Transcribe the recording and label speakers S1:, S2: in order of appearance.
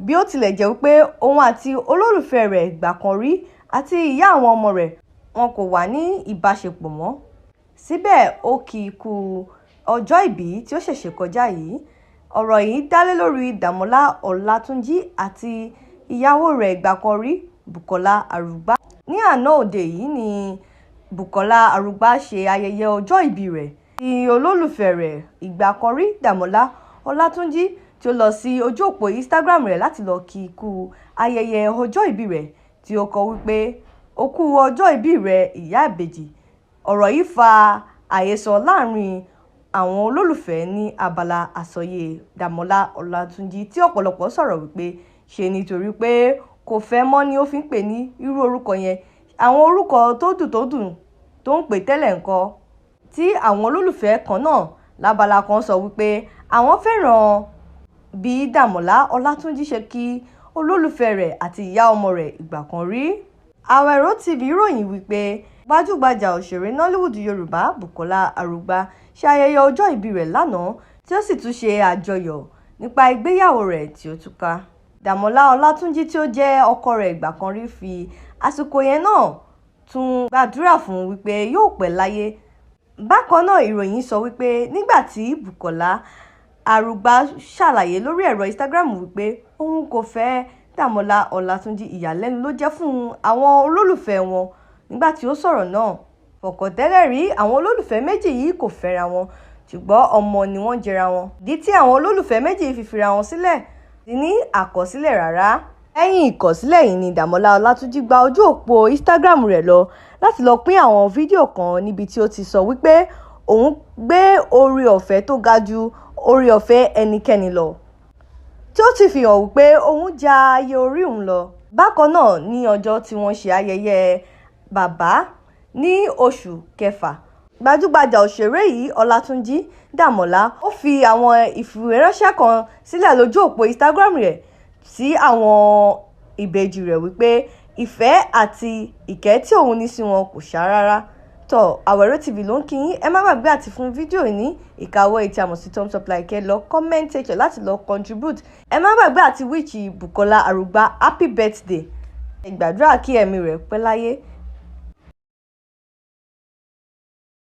S1: bí ó tilẹ̀ jẹ́ wípé òun àti olólùfẹ́ rẹ̀ ìgbà kan rí àti ìyá àwọn ọmọ rẹ̀ wọn kò wà ní ìbáṣepọ̀ mọ́. Síbẹ̀ ó kì í kú ọjọ́ ìbí tí ó ṣẹ̀ṣẹ̀ kọjá yìí. Ọ̀rọ̀ yìí dá lé lórí Damola Olatunji àti ìyàwó rẹ̀ ìgbà kan rí Bukola Arugba. Ní àná òde yìí ni Bukola Arugba ṣe ayẹyẹ ọjọ́ ìbí rẹ̀ tí olólùfẹ́ rẹ̀ ìgbà kan rí Damola Olatunji tí ó lọ sí ojú òpó Instagram rẹ̀ láti lọ kí i kú ayẹyẹ ọjọ́ ìbí rẹ̀ tí ó kọ wípé ó kú ọjọ́ ìbí rẹ̀ ìyá ìbejì. Ọ̀rọ̀ yìí fa àhesọ láàrin àwọn olólùfẹ́ ní abala àsọyé Damola Olatunji tí ọ̀pọ̀lọpọ̀ sọ̀rọ̀ wípé ṣe nítorí pé kò fẹ́ mọ́ ni ó fi ń pè ní irú orúkọ yẹn. Àwọn orúkọ tó dùn tó ń pè tẹ́lẹ̀ ńkọ́, tí àwọn olólùfẹ́ kan náà lábala kan sọ wípé àwọn fẹ́ràn bí Damola Olatunji ṣe kí olólùfẹ́ rẹ̀ àti ìyá ọmọ rẹ̀ ìgbà kan rí. Awero TV ròyìn wípé gbajúgbajà òṣèré Nollywood Yorùbá Bukola Arugba ṣe ayẹyẹ ọjọ́ ìbí rẹ̀ lánàá tí ó sì tún ṣe àjọyọ̀ nípa ìgbéyàwó rẹ̀ tí ó túká. Damola Olatunji tí ó jẹ́ ọkọ rẹ̀ ìgbà kan rí fi àsìkò yẹn náà tún gbàdúrà fún wípé yóò pẹ́ láyé. Bákan náà ìròyìn sọ wípé nígbà tí Bukola Arugba ṣàlàyé lórí ẹ̀rọ Instagram wípé òun kò fẹ́ Damola Olatunji, ìyàlẹ́nu ló jẹ́ fún àwọn olólùfẹ́ wọn nígbà tí ó sọ̀rọ̀ náà. Fọ̀kàntẹ́lẹ̀ rí àwọn olólùfẹ́ méjì yìí kò fẹ́ra wọn, ṣùgbọ́n ọmọ ni wọ́n jẹra wọn. Ìdí tí àwọn olólùfẹ́ méjì fi fira wọn sílẹ̀ ti ní àkọsílẹ̀ rárá. Lẹ́yìn ìkọ̀sílẹ̀ yìí ni Damola Olatunji gba ojú òpó Instagram rẹ̀ lọ láti lọ pín àwọn fídíò kan níbi tí ó ti sọ wípé òun gbé oore ọ̀fẹ́ tó ga ju oore ọ̀fẹ́ ẹnikẹ́ni lọ, tí ó ti fi hàn wípé òun ja ayé orí òun lọ. Bákan náà ní ọjọ́ tí wọ́n ṣe ayẹyẹ bàbá ní oṣù kẹfà, gbajúgbajà òṣèré yìí Olatunji Damola ó fi àwọn ìfìwéránṣẹ́ kan sílẹ̀ lójú òpó Instagram rẹ̀ sí àwọn ìbejì rẹ̀ wípé ìfẹ́ àti ìkẹ́ tí òun ní sí wọn kò ṣá rárá. Awero TV ló ń kí yín. Ẹ má gbàgbé àti fún fídíò ní ìkàwọ́ ètí àmọ̀ sí thumbs up like, lọ comment section láti lọ contribute. Ẹ má gbàgbé àti wish Bukola Arugba happy birthday. Ẹ gbàdúrà kí ẹ̀mí rẹ̀ pẹ́ láyé.